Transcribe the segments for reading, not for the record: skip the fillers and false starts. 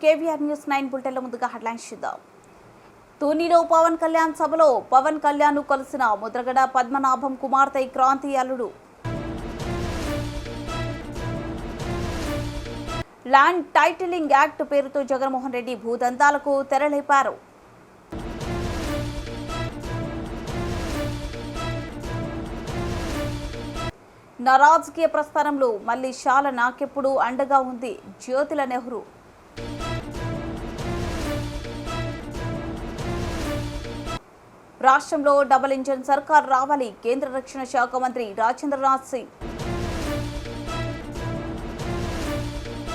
KVR news 9 బులెటిన్ల ముందుగా headlines చూద్దాం. తునిలో పవన్ కళ్యాణ్ సభలో పవన్ కళ్యాణ్ కలిసిన ముద్రగడ పద్మనాభం కుమార్తె క్రాంతి అల్లుడు. ల్యాండ్ టైటిలింగ్ యాక్ట్ పేరుతో జగన్మోహన్ రెడ్డి భూదందాలకు తెరలేపారు. నా రాజకీయ ప్రస్థానంలో మళ్లీ శాల నాకెప్పుడు అండగా ఉంది జ్యోతిల నెహ్రూ. రాష్ట్రంలో డబుల్ ఇంజన్ సర్కార్ రావాలి కేంద్ర రక్షణ శాఖ మంత్రి రాజేంద్రనాథ్ సింగ్.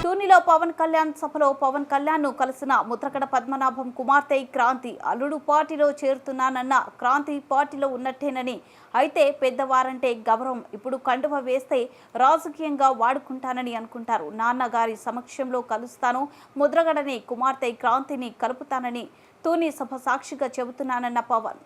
టూనీలో పవన్ కళ్యాణ్ సభలో పవన్ కళ్యాణ్ కలిసిన ముద్రగడ పద్మనాభం కుమార్తె క్రాంతి అల్లుడు పార్టీలో చేరుతున్నానన్న క్రాంతి పార్టీలో ఉన్నట్టేనని, అయితే పెద్దవారంటే గౌరవం, ఇప్పుడు కండువ వేస్తే రాజకీయంగా వాడుకుంటానని అనుకుంటారు. నాన్నగారి సమక్షంలో కలుస్తాను, ముద్రగడని కుమార్తె క్రాంతిని కలుపుతానని టూనీ సభ సాక్షిగా చెబుతున్నానన్న పవన్.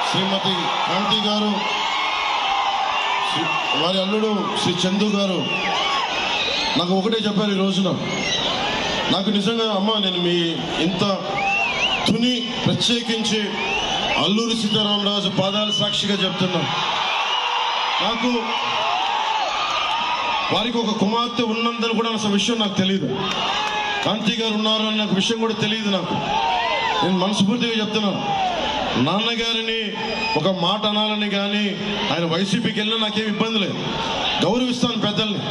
శ్రీమతి క్రాంతి గారు, వారి అల్లుడు శ్రీ చందు గారు నాకు ఒకటే చెప్పారు ఈ రోజున. నాకు నిజంగా అమ్మ, నేను మీ ఇంత తుని ప్రత్యేకించి అల్లూరి సీతారామరాజు పాదాల సాక్షిగా చెప్తున్నా, నాకు వారికి ఒక కుమార్తె ఉన్నందని కూడా అసలు విషయం నాకు తెలియదు. కాంతి గారు ఉన్నారు అని నాకు విషయం కూడా తెలియదు. నాకు నేను మనస్ఫూర్తిగా చెప్తున్నాను, నాన్నగారిని ఒక మాట అనాలని కానీ ఆయన వైసీపీకి వెళ్ళినా నాకేం ఇబ్బంది లేదు, గౌరవిస్తాను పెద్దల్ని.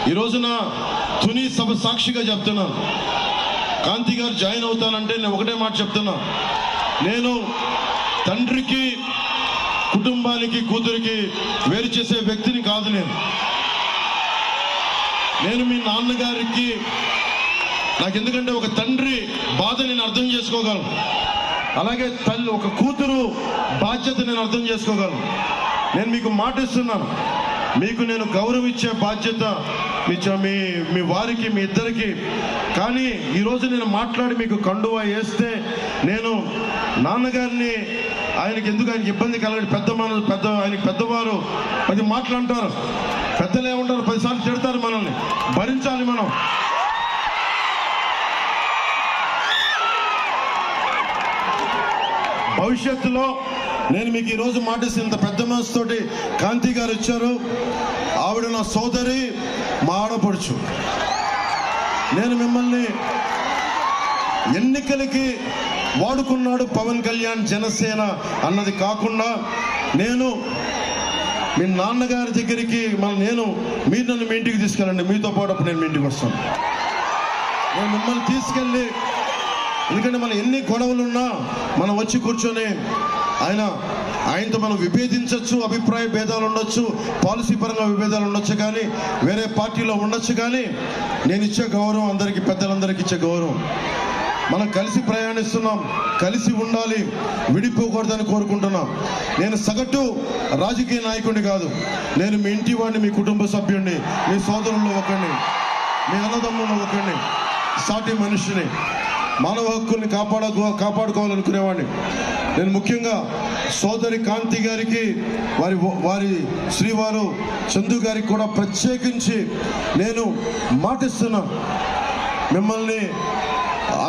ఈ రోజున తుని సభ సాక్షిగా చెప్తున్నాను, కాంతి గారు జాయిన్ అవుతానంటే నేను ఒకటే మాట చెప్తున్నా, నేను తండ్రికి కుటుంబానికి కూతురికి వేరు చేసే వ్యక్తిని కాదు. నేను మీ నాన్నగారికి నాకు ఎందుకంటే ఒక తండ్రి బాధ నేను అర్థం చేసుకోగలను, అలాగే తల్లి ఒక కూతురు బాధ్యత నేను అర్థం చేసుకోగలను. నేను మీకు మాట ఇస్తున్నాను, మీకు నేను గౌరవం ఇచ్చే బాధ్యత మీ వారికి, మీ ఇద్దరికి. కానీ ఈరోజు నేను మాట్లాడి మీకు కండువా వేస్తే నేను నాన్నగారిని ఆయనకి ఎందుకు ఆయనకి ఇబ్బంది కలగదు. ఆయనకి పెద్దవారు 10 మాటలు అంటారు, పెద్దలు ఏమంటారు 10 సార్లు తిడతారు, మనల్ని భరించాలి మనం. భవిష్యత్తులో నేను మీకు ఈరోజు మాటిస్తే ఇంత పెద్ద మనసుతోటి కాంతి గారు ఇచ్చారు. ఆవిడ నా సోదరి, మా ఆడపడుచు. నేను మిమ్మల్ని ఎన్నికలకి వాడుకున్నాడు పవన్ కళ్యాణ్ జనసేన అన్నది కాకుండా, నేను మీ నాన్నగారి దగ్గరికి మీరు నన్ను మీ ఇంటికి తీసుకెళ్ళండి, మీతో పాటు అప్పుడు నేను మీ ఇంటికి వస్తాను. నేను మిమ్మల్ని తీసుకెళ్ళి, ఎందుకంటే మన ఎన్ని గొడవలున్నా మనం వచ్చి కూర్చొని ఆయనతో మనం విభేదించవచ్చు, అభిప్రాయ భేదాలు ఉండొచ్చు, పాలసీ పరంగా విభేదాలు ఉండొచ్చు, కానీ వేరే పార్టీలో ఉండొచ్చు. కానీ నేను ఇచ్చే గౌరవం అందరికీ, పెద్దలందరికీ ఇచ్చే గౌరవం. మనం కలిసి ప్రయాణిస్తున్నాం, కలిసి ఉండాలి, విడిపోకూడదని కోరుకుంటున్నాం. నేను సగటు రాజకీయ నాయకుడిని కాదు, నేను మీ ఇంటి వాడిని, మీ కుటుంబ సభ్యుడిని, మీ సోదరుల్లో ఒకరిని, మీ అన్నదమ్ముల్లో ఒకరిని, సాటి మనిషిని, మానవ హక్కుల్ని కాపాడుకోవాలనుకునేవాడిని. నేను ముఖ్యంగా సోదరి కాంతి గారికి, వారి శ్రీవారు చందు గారికి కూడా ప్రత్యేకించి నేను మాటిస్తున్నా, మిమ్మల్ని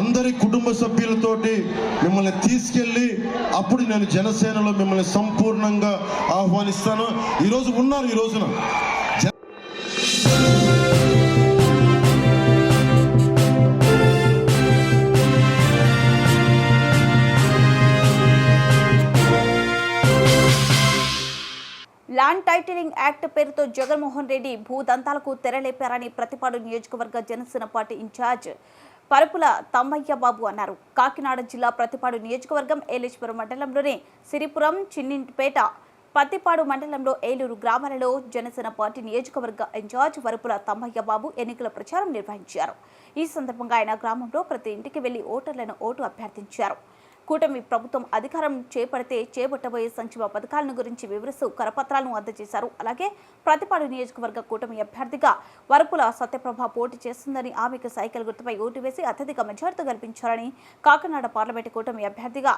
అందరి కుటుంబ సభ్యులతోటి మిమ్మల్ని తీసుకెళ్ళి అప్పుడు నేను జనసేనలో మిమ్మల్ని సంపూర్ణంగా ఆహ్వానిస్తాను. ఈరోజు ఉన్నారు, ఈ రోజున ల్యాండ్ టైటిలింగ్ యాక్ట్ పేరుతో జగన్మోహన్ రెడ్డి భూదంతాలకు తెరలేపారని ప్రతిపాడు నియోజకవర్గ జనసేన పార్టీ ఇన్ఛార్జ్ పరుపుల తమ్మయ్య బాబు అన్నారు. కాకినాడ జిల్లా ప్రతిపాడు నియోజకవర్గం ఏలేశ్వరం మండలంలోని సిరిపురం, చిన్నింటిపేట, పత్తిపాడు మండలంలో ఏలూరు గ్రామాలలో జనసేన పార్టీ నియోజకవర్గ ఇన్ఛార్జ్ పరుపుల తమ్మయ్య బాబు ఎన్నికల ప్రచారం నిర్వహించారు. ఈ సందర్భంగా ఆయన గ్రామంలో ప్రతి ఇంటికి వెళ్లి ఓటర్లను ఓటు అభ్యర్థించారు. కూటమి ప్రభుత్వం అధికారం చేపడితే చేపట్టబోయే సంక్షేమ పథకాలను గురించి వివరిస్తూ కరపత్రాలను అందజేశారు. అలాగే ప్రతిపాడు నియోజకవర్గ కూటమి అభ్యర్థిగా వరపుల సత్యప్రభ పోటీ చేస్తుందని, ఆమెకు సైకిల్ గుర్తుపై ఓటు వేసి అత్యధిక మెజార్టీ కల్పించారని, కాకినాడ పార్లమెంటు కూటమి అభ్యర్థిగా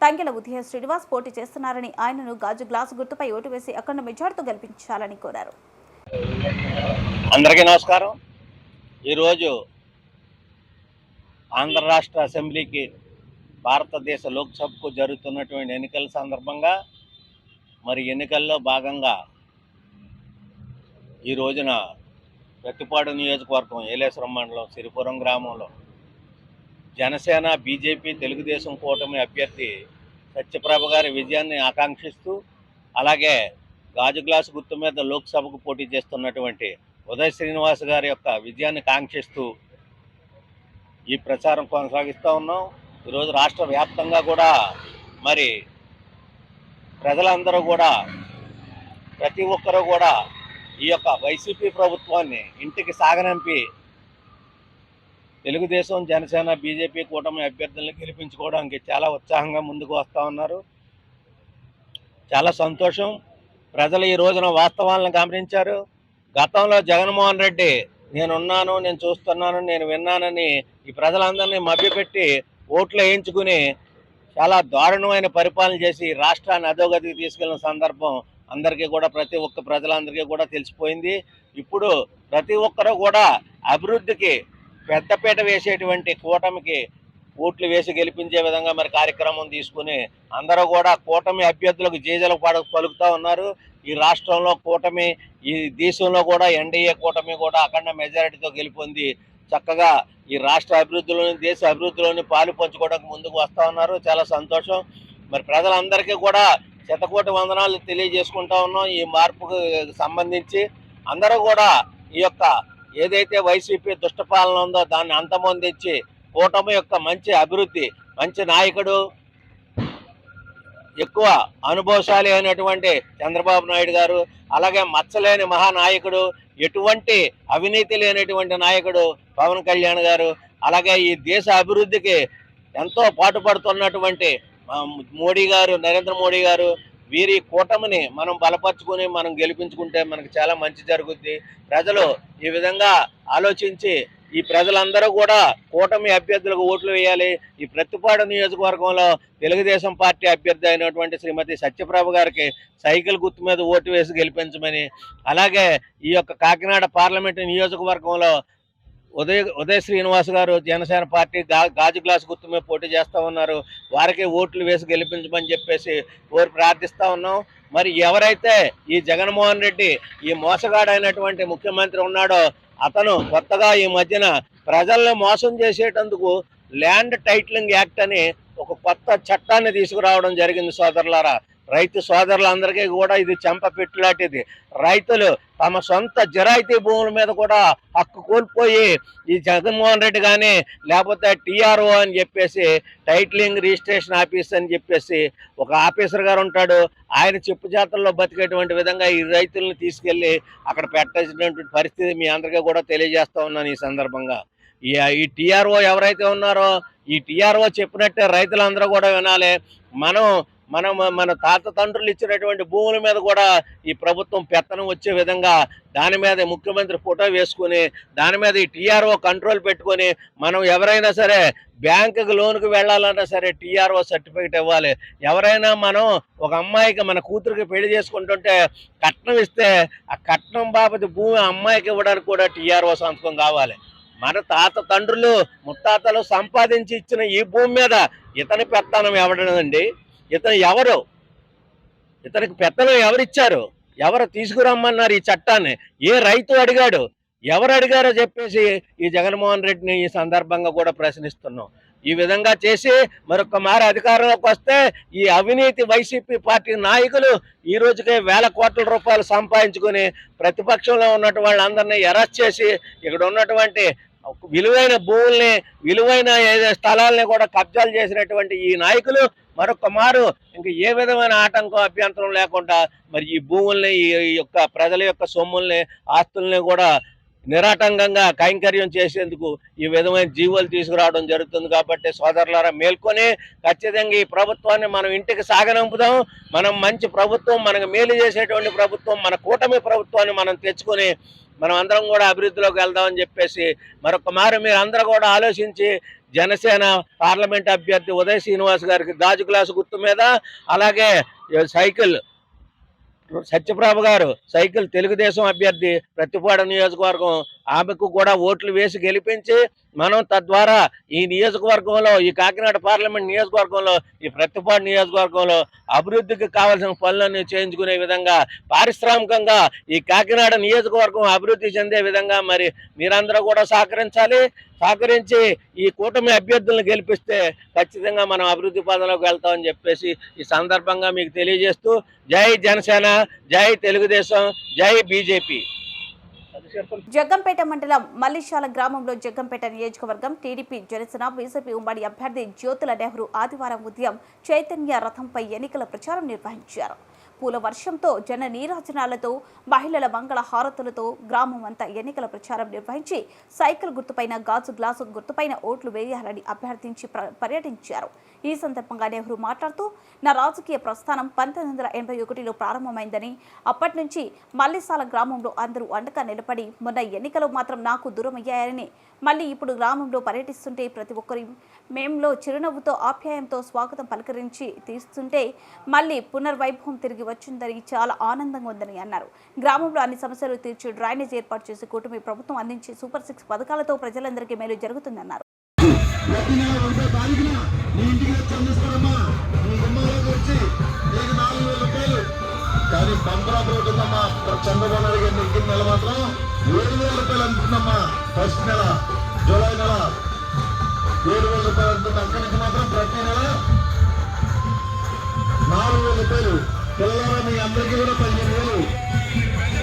తంగెల ఉదయ శ్రీనివాస్ పోటీ చేస్తున్నారని ఆయనను గాజు గ్లాసు గుర్తుపై ఓటు వేసి అఖండ మెజార్టీతో గెలిపించాలని కోరారు. అందరికీ నమస్కారం. ఈరోజు ఆంధ్ర రాష్ట్ర అసెంబ్లీకి భారతదేశ లోక్సభకు జరుగుతున్నటువంటి ఎన్నికల సందర్భంగా మరి ఎన్నికల్లో భాగంగా ఈ రోజున ప్రతిపాడు నియోజకవర్గం ఏలేశ్వరం మండలం సిరిపురం గ్రామంలో జనసేన, బీజేపీ, తెలుగుదేశం కూటమి అభ్యర్థి సత్యప్రభ గారి విజయాన్ని ఆకాంక్షిస్తూ, అలాగే గాజు గ్లాసు గుర్తు మీద లోక్సభకు పోటీ చేస్తున్నటువంటి ఉదయ శ్రీనివాస్ గారి యొక్క విజయాన్ని కాంక్షిస్తూ ఈ ప్రచారం కొనసాగిస్తూ ఉన్నాం. ఈరోజు రాష్ట్ర వ్యాప్తంగా కూడా మరి ప్రజలందరూ కూడా ప్రతి ఒక్కరూ కూడా ఈ యొక్క వైసీపీ ప్రభుత్వాన్ని ఇంటికి సాగనంపి తెలుగుదేశం, జనసేన, బీజేపీ కూటమి అభ్యర్థులను గెలిపించుకోవడానికి చాలా ఉత్సాహంగా ముందుకు వస్తూ ఉన్నారు. చాలా సంతోషం. ప్రజలు ఈ రోజున వాస్తవాలను గమనించారు. గతంలో జగన్మోహన్ రెడ్డి నేనున్నాను, నేను చూస్తున్నాను, నేను విన్నానని ఈ ప్రజలందరినీ మభ్యపెట్టి ఓట్లు వేయించుకుని చాలా దారుణమైన పరిపాలన చేసి రాష్ట్రాన్ని అధోగతికి తీసుకెళ్లిన సందర్భం అందరికీ కూడా, ప్రతి ఒక్క ప్రజలందరికీ కూడా తెలిసిపోయింది. ఇప్పుడు ప్రతి ఒక్కరూ కూడా అభివృద్ధికి పెద్దపీట వేసేటువంటి కూటమికి ఓట్లు వేసి గెలిపించే విధంగా మరి కార్యక్రమం తీసుకుని అందరూ కూడా కూటమి అభ్యర్థులకు జేజలు పలుకుతూ ఉన్నారు. ఈ రాష్ట్రంలో కూటమి, ఈ దేశంలో కూడా ఎన్డీఏ కూటమి కూడా అఖండ మెజారిటీతో గెలుపొంది చక్కగా ఈ రాష్ట్ర అభివృద్ధిలోని, దేశ అభివృద్ధిలోని పాలు పంచుకోవడానికి ముందుకు వస్తూ ఉన్నారు. చాలా సంతోషం. మరి ప్రజలందరికీ కూడా శతకోటి వందనాలు తెలియజేసుకుంటా ఉన్నాం. ఈ మార్పుకు సంబంధించి అందరూ కూడా ఈ యొక్క ఏదైతే వైసీపీ దుష్టపాలన ఉందో దాన్ని అంతమొందించి కూటమి యొక్క మంచి అభివృద్ధి, మంచి నాయకుడు, ఎక్కువ అనుభవశాలి అయినటువంటి చంద్రబాబు నాయుడు గారు, అలాగే మచ్చలేని మహానాయకుడు, ఎటువంటి అవినీతి లేనటువంటి నాయకుడు పవన్ కళ్యాణ్ గారు, అలాగే ఈ దేశ అభివృద్ధికి ఎంతో పాటుపడుతున్నటువంటి మోడీ గారు, నరేంద్ర మోడీ గారు, వీరి కూటమిని మనం బలపరుచుకుని మనం గెలిపించుకుంటే మనకు చాలా మంచి జరుగుద్ది. ప్రజలు ఈ విధంగా ఆలోచించి ఈ ప్రజలందరూ కూడా కూటమి అభ్యర్థులకు ఓట్లు వేయాలి. ఈ ప్రతిపాడు నియోజకవర్గంలో తెలుగుదేశం పార్టీ అభ్యర్థి అయినటువంటి శ్రీమతి సత్యప్రభ గారికి సైకిల్ గుర్తు మీద ఓటు వేసి గెలిపించమని, అలాగే ఈ యొక్క కాకినాడ పార్లమెంటు నియోజకవర్గంలో ఉదయ శ్రీనివాస్ గారు జనసేన పార్టీ గాజు గ్లాస్ గుర్తు మీద పోటీ చేస్తూ ఉన్నారు. వారికి ఓట్లు వేసి గెలిపించమని చెప్పేసి కోరి ప్రార్థిస్తూ ఉన్నాం. మరి ఎవరైతే ఈ జగన్మోహన్ రెడ్డి ఈ మోసగాడైనటువంటి ముఖ్యమంత్రి ఉన్నాడో అతను కొత్తగా ఈ మధ్యన ప్రజల్ని మోసం చేసేటందుకు ల్యాండ్ టైటిలింగ్ యాక్ట్ అని ఒక కొత్త చట్టాన్ని తీసుకురావడం జరిగింది. సోదరులారా, రైతు సోదరులందరికీ కూడా ఇది చెంపపెట్టులాంటిది. రైతులు తమ సొంత జరాయితీ భూముల మీద కూడా హక్కు కోల్పోయి ఈ జగన్మోహన్ రెడ్డి కానీ లేకపోతే టీఆర్ఓ అని చెప్పేసి టైటిలింగ్ రిజిస్ట్రేషన్ ఆఫీస్ అని చెప్పేసి ఒక ఆఫీసర్ గారు ఉంటాడు. ఆయన చెప్పు చేతల్లో బతికేటువంటి విధంగా ఈ రైతులను తీసుకెళ్ళి అక్కడ పెట్టేసినటువంటి పరిస్థితి మీ అందరికీ కూడా తెలియజేస్తా ఉన్నాను. ఈ సందర్భంగా ఈ టీఆర్ఓ ఎవరైతే ఉన్నారో ఈ టీఆర్ఓ చెప్పినట్టే రైతులందరూ కూడా వినాలి. మన తాత తండ్రులు ఇచ్చినటువంటి భూముల మీద కూడా ఈ ప్రభుత్వం పెత్తనం వచ్చే విధంగా దాని మీద ముఖ్యమంత్రి ఫోటో వేసుకుని దాని మీద ఈ టీఆర్ఓ కంట్రోల్ పెట్టుకొని మనం ఎవరైనా సరే బ్యాంకుకి లోన్కి వెళ్ళాలన్నా సరే టీఆర్ఓ సర్టిఫికేట్ ఇవ్వాలి. ఎవరైనా మనం ఒక అమ్మాయికి మన కూతురికి పెళ్లి చేసుకుంటుంటే కట్నం ఇస్తే ఆ కట్నం బాబతి భూమి అమ్మాయికి ఇవ్వడానికి కూడా టీఆర్ఓ సంతకం కావాలి. మన తాత తండ్రులు ముత్తాతలు సంపాదించి ఇచ్చిన ఈ భూమి మీద ఇతని పెత్తనం ఎవడనండి? ఇతను ఎవరు? ఇతనికి పెత్తనం ఎవరిచ్చారు? ఎవరు తీసుకురమ్మన్నారు ఈ చట్టాన్ని? ఏ రైతు అడిగాడు? ఎవరు అడిగారో చెప్పేసి ఈ జగన్మోహన్ రెడ్డిని ఈ సందర్భంగా కూడా ప్రశ్నిస్తున్నాం. ఈ విధంగా చేసి మరొక మారి అధికారంలోకి వస్తే ఈ అవినీతి వైసీపీ పార్టీ నాయకులు ఈ రోజుకే వేల కోట్ల రూపాయలు సంపాదించుకుని ప్రతిపక్షంలో ఉన్నటువంటి వాళ్ళందరినీ అరెస్ట్ చేసి ఇక్కడ ఉన్నటువంటి విలువైన భూముల్ని, విలువైన స్థలాల్ని కూడా కబ్జాలు చేసినటువంటి ఈ నాయకులు మరొక మారు ఇంక ఏ విధమైన ఆటంకం, అభ్యంతరం లేకుండా మరి ఈ భూముల్ని, ఈ యొక్క ప్రజల యొక్క సొమ్ముల్ని, ఆస్తుల్ని కూడా నిరాటంకంగా కైంకర్యం చేసేందుకు ఈ విధమైన జీవోలు తీసుకురావడం జరుగుతుంది. కాబట్టి సోదరులారా మేల్కొని ఖచ్చితంగా ఈ ప్రభుత్వాన్ని మనం ఇంటికి సాగనంపుదాం. మనం మంచి ప్రభుత్వం, మనకు మేలు చేసేటువంటి ప్రభుత్వం, మన కూటమి ప్రభుత్వాన్ని మనం తెచ్చుకొని మనం అందరం కూడా అభివృద్ధిలోకి వెళ్దామని చెప్పేసి మరొక మారు మీరు అందరూ కూడా ఆలోచించి జనసేన పార్లమెంట్ అభ్యర్థి ఉదయ్ శ్రీనివాస్ గారికి గాజు గ్లాసు గుర్తు మీద, అలాగే సైకిల్ సత్యప్రభ గారు సైకిల్ తెలుగుదేశం అభ్యర్థి ప్రతిపాడు నియోజకవర్గం, ఆమెకు కూడా ఓట్లు వేసి గెలిపించి మనం తద్వారా ఈ నియోజకవర్గంలో, ఈ కాకినాడ పార్లమెంట్ నియోజకవర్గంలో, ఈ ప్రతిపాడు నియోజకవర్గంలో అభివృద్ధికి కావాల్సిన పనులన్నీ చేయించుకునే విధంగా, పారిశ్రామికంగా ఈ కాకినాడ నియోజకవర్గం అభివృద్ధి చెందే విధంగా మరి మీరందరూ కూడా సహకరించి ఈ కూటమి అభ్యర్థులను గెలిపిస్తే ఖచ్చితంగా మనం అభివృద్ధి పదంలోకి వెళ్తామని చెప్పేసి ఈ సందర్భంగా మీకు తెలియజేస్తూ జై జనసేన, జై తెలుగుదేశం, జై బీజేపీ. జగ్గంపేట మండలం మల్లిశాల గ్రామంలో జగ్గంపేట నియోజకవర్గం టీడీపీ, జనసేన, బీజేపీ ఉమ్మడి అభ్యర్థి జ్యోతుల నెహ్రూ ఆదివారం ఉదయం చైతన్య రథంపై ఎన్నికల ప్రచారం నిర్వహించారు. పూల వర్షంతో, జన నీరాజనాలతో, మహిళల మంగళ హారతులతో గ్రామం అంతా ఎన్నికల ప్రచారం నిర్వహించి సైకిల్ గుర్తుపైన, గాజు గ్లాసు గుర్తుపైన ఓట్లు వేయాలని అభ్యర్థించి పర్యటించారు. ఈ సందర్భంగా నెహ్రూ మాట్లాడుతూ, నా రాజకీయ ప్రస్థానం 1981లో ప్రారంభమైందని, అప్పటి నుంచి మల్లిసాల గ్రామంలో అందరూ అండగా నిలబడి మొన్న ఎన్నికలు మాత్రం నాకు దూరమయ్యాయని, మళ్ళీ ఇప్పుడు గ్రామంలో పర్యటిస్తుంటే ప్రతి ఒక్కరి మేంలో చిరునవ్వుతో, ఆప్యాయంతో స్వాగతం పలకరించి తీస్తుంటే మళ్ళీ పునర్వైభవం తిరిగి వచ్చిందని చాలా ఆనందంగా ఉందని అన్నారు. గ్రామంలో అన్ని సమస్యలు తీర్చి డ్రైనేజ్ ఏర్పాటు చేసి కూటమి ప్రభుత్వం అందించే సూపర్ 6 పథకాలతో ప్రజలందరికీ మేలు జరుగుతుందన్నారు. కానీ పంపరాబోతుందమ్మా చంద్రబాబు నాయుడు గారి నెగ్గిన నెల మాత్రం 7,000 రూపాయలు అందుతుందమ్మా. ఫస్ట్ నెల జూలై నెల 7,000 రూపాయలు అందుతుంది. అక్కడి నుంచి మాత్రం ప్రతి నెల 4,000 రూపాయలు. పిల్లలు మీ అందరికీ కూడా 15,000,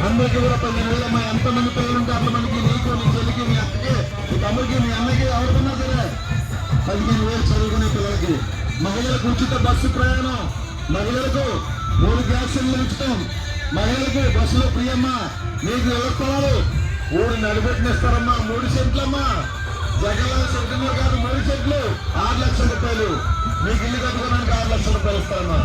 అందరికీ కూడా 15,000 అమ్మా. ఎంతమంది పిల్లలు ఉంటే అంతమందికి, నీకు, నీ చెల్లికి, మీ అక్కకి, మీ తమ్ముడికి, మీ అన్నకి ఎవరుకున్నా సరే 15,000 చదువుకునే పిల్లలకి. మహిళలకు ఉచిత బస్సు ప్రయాణం, మహిళలకు 3 గ్యాస్ సిలిండర్లు ఇస్తాం, మహిళలకు బస్సులో ప్రియమ్మ, మీకు ఇళ్ల స్థలాలు 3 నిలబెట్టినిస్తారమ్మా. 3 సెంట్లమ్మా. జగన్ సెంట్లో కాదు, 3 సెంట్లు 6 లక్షల రూపాయలు. మీకు ఇల్లు కట్టుకోవడానికి 6 లక్షల రూపాయలు ఇస్తారమ్మా.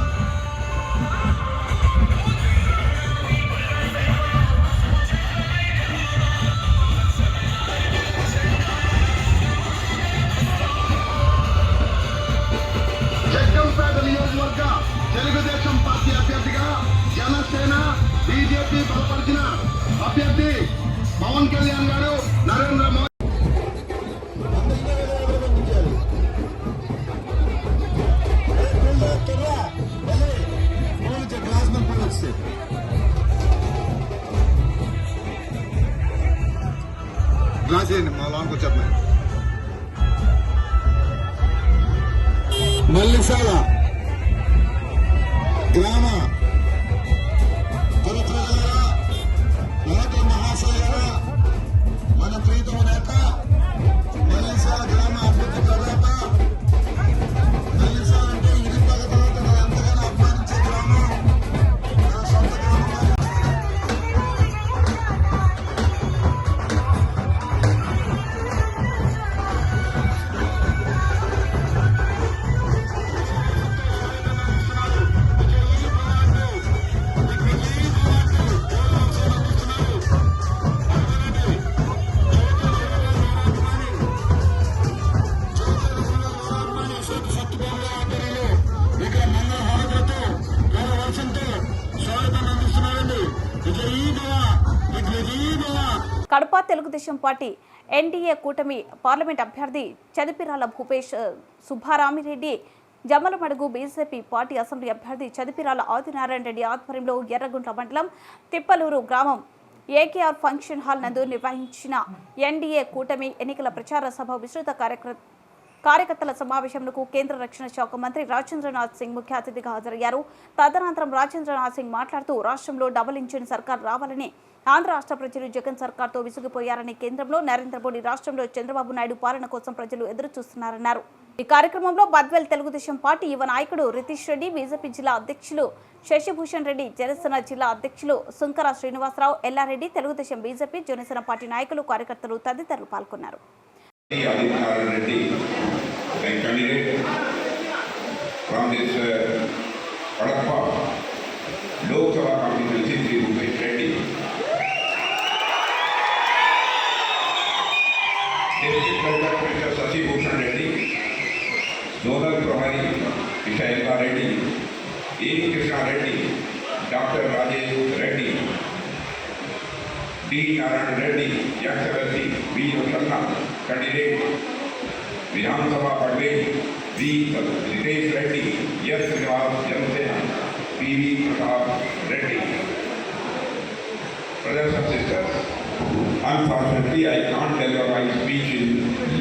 జగ్గంపేట నియోజకవర్గ తెలుగుదేశం పార్టీ అభ్యర్థిగా జనసేన, బీజేపీ బలపరిచిన అభ్యర్థి పవన్ కళ్యాణ్ గారు, నరేంద్ర మోదీ. గ్లాస్ చేయండి, మా లాంగ్ వచ్చేస్తున్నాయి. మల్లిసాల గ్రామ పురప్రజలారా, యువత మహాశయులారా, మన ప్రీతమ నేత మల్లిసాల గ్రామ అభివృద్ధి ప్రదాత, మల్లిసాల అంటే ఇరుపగ తర్వాత నేను ఎంతగానో అభిమానించే గ్రామం, నా సొంత గ్రామం. కడప తెలుగుదేశం పార్టీ ఎన్డీఏ కూటమి పార్లమెంట్ అభ్యర్థి Chadipirala Bhupesh Subbarami Reddy, Jammalamadugu BJP party assembly అభ్యర్థి చదిపిరాల ఆదినారాయణ రెడ్డి ఆధ్వర్యంలో ఎర్రగుంట్ల మండలం తిప్పలూరు గ్రామం ఏకేఆర్ ఫంక్షన్ హాల్ నందు నిర్వహించిన ఎన్డీఏ కూటమి ఎన్నికల ప్రచార సభ విస్తృత కార్యకర్తల సమావేశంకు కేంద్ర రక్షణ శాఖ మంత్రి రాజేంద్రనాథ్ సింగ్ ముఖ్య అతిథిగా హాజరయ్యారు. తదనంతరం రాజేంద్రనాథ్ సింగ్ మాట్లాడుతూ, రాష్ట్రంలో డబుల్ ఇంజిన్ సర్కార్ రావాలని, ఆంధ్ర రాష్ట్ర ప్రజలు జగన్ సర్కార్తో విసిగిపోయారని, కేంద్రంలో నరేంద్ర మోడీ, రాష్ట్రంలో చంద్రబాబు నాయుడు పాలన కోసం ప్రజలు ఎదురు చూస్తున్నారన్నారు. ఈ కార్యక్రమంలో బద్వేల్ తెలుగుదేశం పార్టీ యువ నాయకుడు రితీష్ రెడ్డి, బీజేపీ జిల్లా అధ్యక్షులు శశిభూషణ్ రెడ్డి, జనసేన జిల్లా అధ్యక్షులు సుంకర శ్రీనివాసరావు, ఎల్లారెడ్డి, తెలుగుదేశం, బీజేపీ, జనసేన పార్టీ నాయకులు, కార్యకర్తలు తదితరులు పాల్గొన్నారు. शशिभूषण रेड्डी, जोनल प्रभारी विशायका Reddy, A Krishna Reddy, doctor Rajesh Reddy, D Narayana Reddy, excellency V Ratna candidate विधानसभा Patwel V Ritesh Reddy, S Srinivas Janasena PV Pratap Reddy. Brothers and sisters, unfortunately I can't deliver my speech in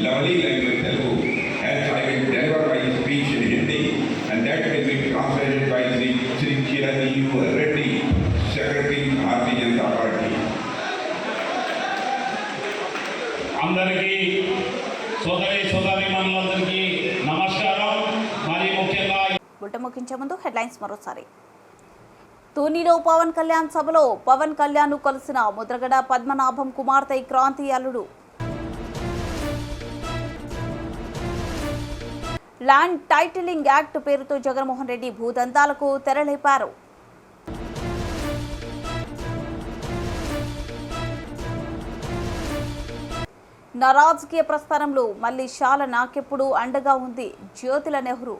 lovely language Telugu, as I will deliver my speech in Hindi, and that will be translated by Sri Chiranjeev Reddy, Secretary Bharatiya Janata Party. అందరికీ సోదరీమణులందరికీ నమస్కారం. మరి ముఖ్యంగా బుల్టన్ ముగించే ముందు headlines మరోసారి. తూనీలో పవన్ కళ్యాణ్ సభలో పవన్ కళ్యాణ్ కలిసిన ముద్రగడ పద్మనాభం కుమార్తె క్రాంతి అల్లుడు. ల్యాండ్ టైటిలింగ్ యాక్ట్ పేరుతో జగన్మోహన్ రెడ్డి భూదందాలకు తెరలేపారు. నా రాజకీయ ప్రస్థానంలో మళ్లీ శాల నాకెప్పుడు అండగా ఉంది జ్యోతిల నెహ్రూ.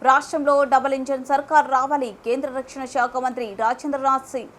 రాష్ట్రంలో డబుల్ ఇంజన్ సర్కార్ రావాలి కేంద్ర రక్షణ శాఖ మంత్రి రాజేంద్రనాథ్ సింగ్.